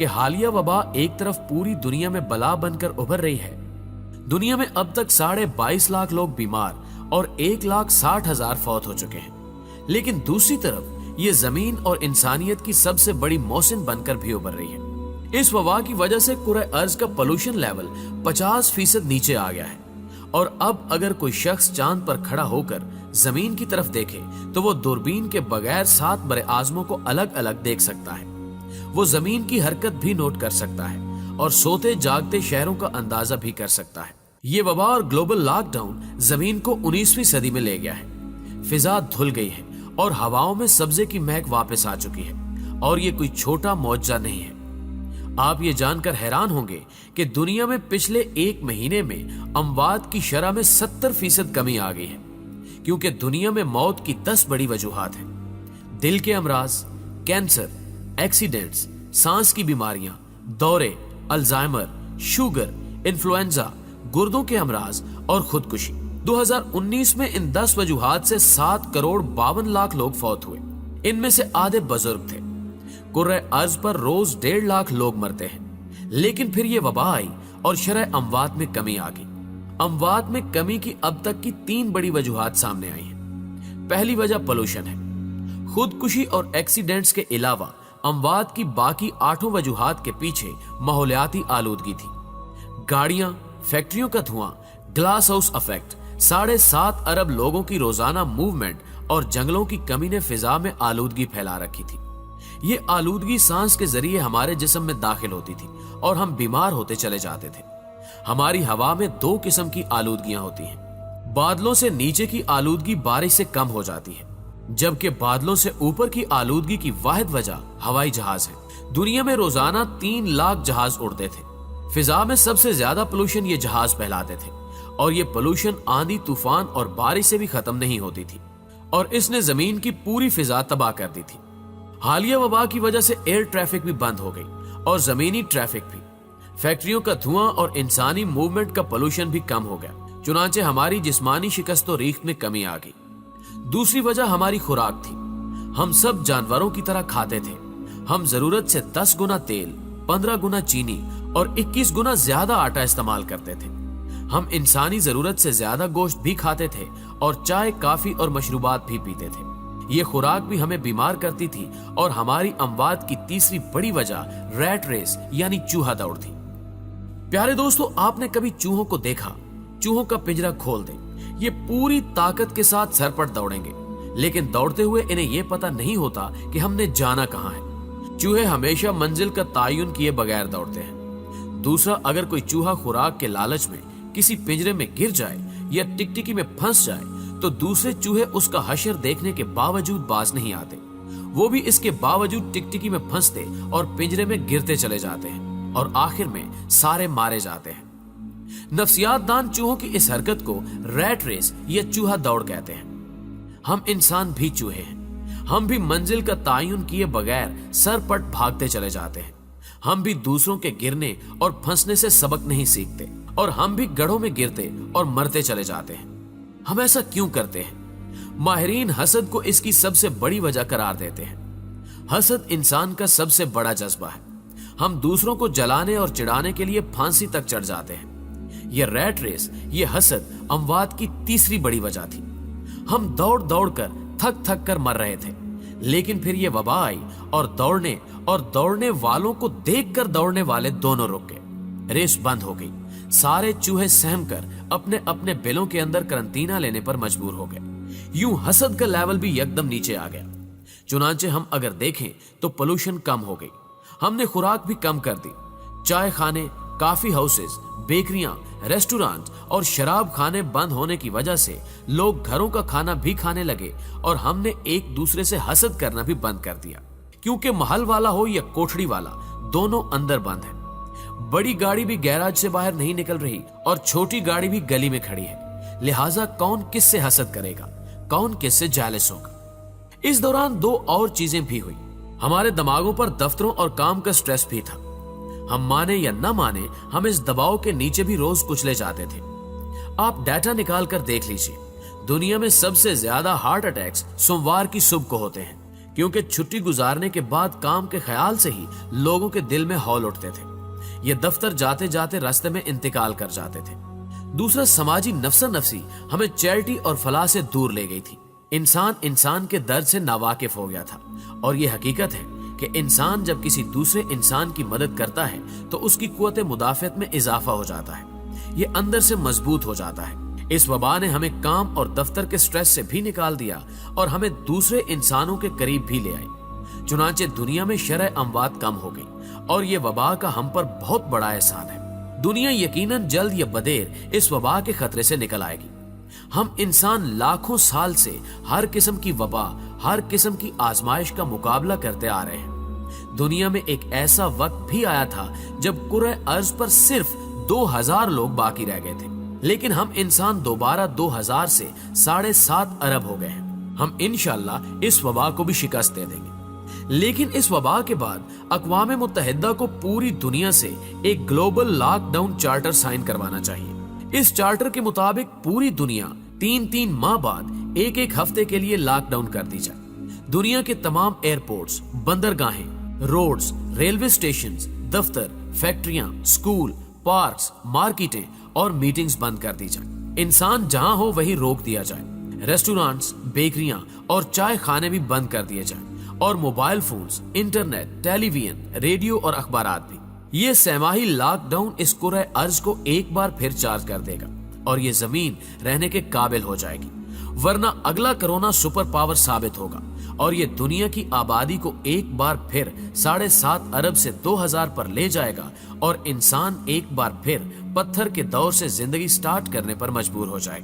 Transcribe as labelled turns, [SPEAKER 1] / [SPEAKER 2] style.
[SPEAKER 1] کہ हालिया वबा एक तरफ पूरी दुनिया में बला बनकर उभर रही है। दुनिया में अब तक 22.5 लाख लोग बीमार और 1,60,000 फौत हो चुके हैं, लेकिन दूसरी तरफ ये जमीन और इंसानियत की सबसे बड़ी मौसिन बनकर भी उभर रही है। इस वबा की वजह से कुरे अर्ज का पोल्यूशन लेवल 50% नीचे आ गया है और अब अगर कोई शख्स चांद पर खड़ा होकर जमीन की तरफ देखे तो वो दूरबीन के बगैर 7 बड़े आजमों को अलग अलग देख सकता है। वो जमीन की हरकत भी नोट कर सकता है और सोते जागते शहरों का अंदाजा भी कर सकता है। ये वबा और ग्लोबल लॉकडाउन जमीन को 19वीं सदी में ले गया है। फिजा धुल गई है और हवाओं में सब्जे की महक वापस आ चुकी है और ये कोई छोटा मौजज़ा नहीं है। आप ये जानकर हैरान होंगे कि दुनिया में पिछले 1 महीने में अमवात की शरह में 70% कमी आ गई है, क्योंकि दुनिया में मौत की 10 बड़ी वजूहात हैं। दिल के अमराज, कैंसर, एक्सीडेंट्स, सांस की बीमारियां, दौरे, अल्जाइमर, शुगर, इन्फ्लुएंजा, गुर्दों के अमराज और खुदकुशी। 2019 में इन 10 वजूहात से 7,52,00,000 लोग फौत हुए। इनमें से आधे बुजुर्ग थे। कुर्रे अर्ज पर रोज 1.5 लाख लोग मरते हैं, लेकिन फिर ये वबा आई और शरह अमवात में कमी आ गई। अमवात में कमी की अब तक की 3 बड़ी वजूहात सामने आई हैं। पहली वजह पोल्यूशन है। खुदकुशी और एक्सीडेंट्स के अलावा अमवात की बाकी 8 वजूहात के पीछे माहौलियाती आलूदगी थी। गाड़ियां, फैक्ट्रियों का धुआं, ग्लास हाउस इफेक्ट, 7.5 अरब लोगों की रोजाना मूवमेंट और जंगलों की कमी ने फिजा में आलूदगी फैला रखी थी। ये आलूदगी सांस के जरिए हमारे जिस्म में दाखिल होती थी और हम बीमार होते चले जाते थे। हमारी हवा में 2 किस्म की आलूदगियां होती हैं। बादलों से नीचे की आलूदगी बारिश से कम हो जाती है, जबकि बादलों से ऊपर की आलूदगी की वाहिद वजह हवाई जहाज है। दुनिया में रोजाना 3 लाख जहाज उड़ते थे। फिजा में सबसे ज्यादा पोल्यूशन ये जहाज फैलाते थे और ये पोल्यूशन आंधी, तूफान और बारिश से भी खत्म नहीं होती थी और इसने जमीन की पूरी फिजा तबाह कर दी थी। हालिया वबा की वजह से एयर ट्रैफिक भी बंद हो गई और जमीनी ट्रैफिक भी। फैक्ट्रियों का धुआं और इंसानी मूवमेंट का पोल्यूशन भी कम हो गया, चुनांचे हमारी जिस्मानी शिकस्त और रीख में कमी आ गई। दूसरी वजह हमारी खुराक थी। हम सब जानवरों की तरह खाते थे। हम जरूरत से 10 गुना तेल, 15 गुना चीनी और 21 गुना ज्यादा आटा इस्तेमाल करते थे। हम इंसानी जरूरत से ज्यादा गोश्त भी खाते थे और चाय, काफी और मशरूबात भी पीते थे। ये खुराक भी हमें बीमार करती थी और हमारी अमवात की तीसरी बड़ी वजह रैट रेस यानी चूहा दौड़ थी। प्यारे दोस्तों, आपने कभी चूहों को देखा? चूहों का पिंजरा खोल दें, ये पूरी ताकत के साथ सर पर दौड़ेंगे, लेकिन दौड़ते हुए इन्हें यह पता नहीं होता कि हमने जाना कहां है। चूहे हमेशा मंजिल का तायुन किए बगैर दौड़ते हैं। दूसरा, अगर कोई चूहा खुराक के लालच में किसी पिंजरे में गिर जाए या टिकटिकी में फंस जाए तो दूसरे चूहे उसका हशर देखने के बावजूद बाज नहीं आते। वो भी इसके बावजूद टिकटिकी में फंसते और पिंजरे में गिरते चले जाते हैं और आखिर में सारे मारे जाते हैं। नफ्सियात दान चूहों की इस हरकत को रैट रेस या चूहा दौड़ कहते हैं। हम इंसान भी चूहे हैं। हम भी मंजिल का तायुन किए बगैर सरपट भागते चले जाते हैं। हम भी दूसरों के गिरने और फंसने से सबक नहीं सीखते और हम भी गड्ढों में गिरते और मरते चले जाते हैं। हम ऐसा क्यों करते हैं? माहिरीन हसद को इसकी सबसे बड़ी वजह करार देते हैं। हसद इंसान का सबसे बड़ा जज्बा है। हम दूसरों को जलाने और चिढ़ाने के लिए फांसी तक चढ़ जाते हैं। यह रैट रेस, यह हसद अमवात की तीसरी बड़ी वजह थी। हम दौड़ दौड़ कर थक थक कर मर रहे थे, लेकिन फिर यह वबा आई और दौड़ने वालों को देखकर दौड़ने वाले दोनों रुक गए। रेस बंद हो गई। सारे चूहे सहम कर अपने अपने बिलों के अंदर करंटीना लेने पर मजबूर हो गए। यूं हसद का लेवल भी एकदम नीचे आ गया। चुनांचे हम अगर देखें तो पोल्यूशन कम हो गई। हमने खुराक भी कम कर दी। चाय खाने, कॉफी हाउसेस, बेकरियां, रेस्टोरेंट और शराब खाने बंद होने की वजह से लोग घरों का खाना भी खाने लगे और हमने एक दूसरे से हसद करना भी बंद कर दिया, क्योंकि महल वाला हो या कोठड़ी वाला, दोनों अंदर बंद है। बड़ी गाड़ी भी गैराज से बाहर नहीं निकल रही और छोटी गाड़ी भी गली में खड़ी है। लिहाजा कौन किससे हसद करेगा, कौन किससे जेलस होगा। इस दौरान 2 और चीजें भी हुई। हमारे दिमागों पर दफ्तरों और काम का स्ट्रेस भी था। हम माने या न माने, हम इस दबाव के नीचे भी रोज कुचले जाते थे। आप डाटा निकाल कर देख लीजिए, दुनिया में सबसे ज्यादा हार्ट अटैक्स सोमवार की सुबह को होते हैं, کیونکہ چھٹی گزارنے کے بعد کام کے خیال سے ہی لوگوں کے دل میں ہول اٹھتے تھے۔ یہ دفتر جاتے جاتے راستے میں انتقال کر جاتے تھے۔ دوسرا، سماجی نفسا نفسی ہمیں چیریٹی اور فلاح سے دور لے گئی تھی۔ انسان کے درد سے ناواقف ہو گیا تھا، اور یہ حقیقت ہے کہ انسان جب کسی دوسرے انسان کی مدد کرتا ہے تو اس کی قوت مدافعت میں اضافہ ہو جاتا ہے، یہ اندر سے مضبوط ہو جاتا ہے۔ اس وبا نے ہمیں کام اور دفتر کے سٹریس سے بھی نکال دیا اور ہمیں دوسرے انسانوں کے قریب بھی لے آئی۔ چنانچہ دنیا میں شرح اموات کم ہو گئی، اور یہ وبا کا ہم پر بہت بڑا احسان ہے۔ دنیا یقیناً جلد یا بدیر اس وبا کے خطرے سے نکل آئے گی۔ ہم انسان لاکھوں سال سے ہر قسم کی وبا، ہر قسم کی آزمائش کا مقابلہ کرتے آ رہے ہیں۔ دنیا میں ایک ایسا وقت بھی آیا تھا جب کرۂ ارض پر صرف 2000 لوگ باقی رہ گئے تھے، لیکن ہم انسان دوبارہ 2000 سے 7.5 ارب ہو گئے ہیں۔ ہم انشاءاللہ اس وبا کو بھی شکست دے دیں گے۔ لیکن اس وبا کے بعد اقوام متحدہ کو پوری دنیا سے ایک global lockdown charter sign کروانا چاہیے۔ اس چارٹر کے مطابق پوری دنیا 3 ماہ بعد ایک ہفتے کے لیے لاک ڈاؤن کر دی جائے۔ دنیا کے تمام ایئرپورٹس، بندرگاہیں، روڈز، ریلوے اسٹیشنز، دفتر، فیکٹریاں، سکول، پارکس، مارکیٹیں اور میٹنگز بند کر دی جائیں۔ انسان جہاں ہو وہیں روک دیا جائے۔ ریسٹورانٹس، بیکریاں اور چائے خانے بھی بند کر دیے جائیں، اور موبائل فونز، انٹرنیٹ، ٹیلی ویژن، ریڈیو اور اخبارات بھی۔ یہ سہ-ماہی لاک ڈاؤن اس کرۂ ارض کو ایک بار پھر چارج کر دے گا، اور یہ زمین رہنے کے قابل ہو جائے گی، ورنہ اگلا کرونا سپر پاور ثابت ہوگا، اور یہ دنیا کی آبادی کو ایک بار پھر 7.5 ارب سے 2000 پر لے جائے گا، اور انسان ایک بار پھر پتھر کے دور سے زندگی سٹارٹ کرنے پر مجبور ہو جائے گا۔